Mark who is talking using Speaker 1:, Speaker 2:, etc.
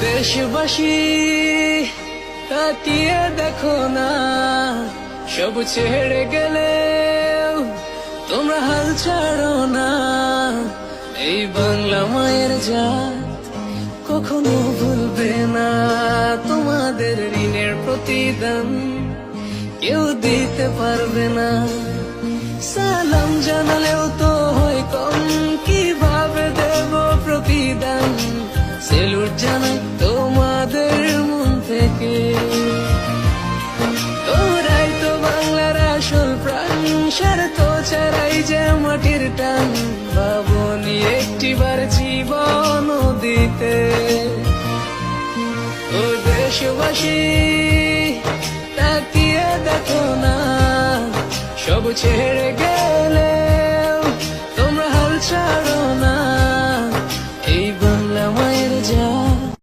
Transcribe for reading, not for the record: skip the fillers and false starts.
Speaker 1: দেশবাসী তাকিয়ে দেখো না, সব ছেড়ে গেলে তোমরা হাল ছাড়ো না। এই বাংলা মায়ের জাত কখনো ভুলবে না, তোমাদের ঋণের প্রতিদান কেউ দিতে পারবে না। সালাম জানালেও তো হয় কম, কিভাবে দেব প্রতিদান? সেলুট জানাই তোমাদের মন থেকে, তোরাই তো বাংলার আসল প্রাণ, স্বার্থ ছাড়াই যে মাটির টান। ভাবনি একটিবার জীবন দিতে। ও দেশবাসী তাকিয়ে দেখো না, সব ছেড়ে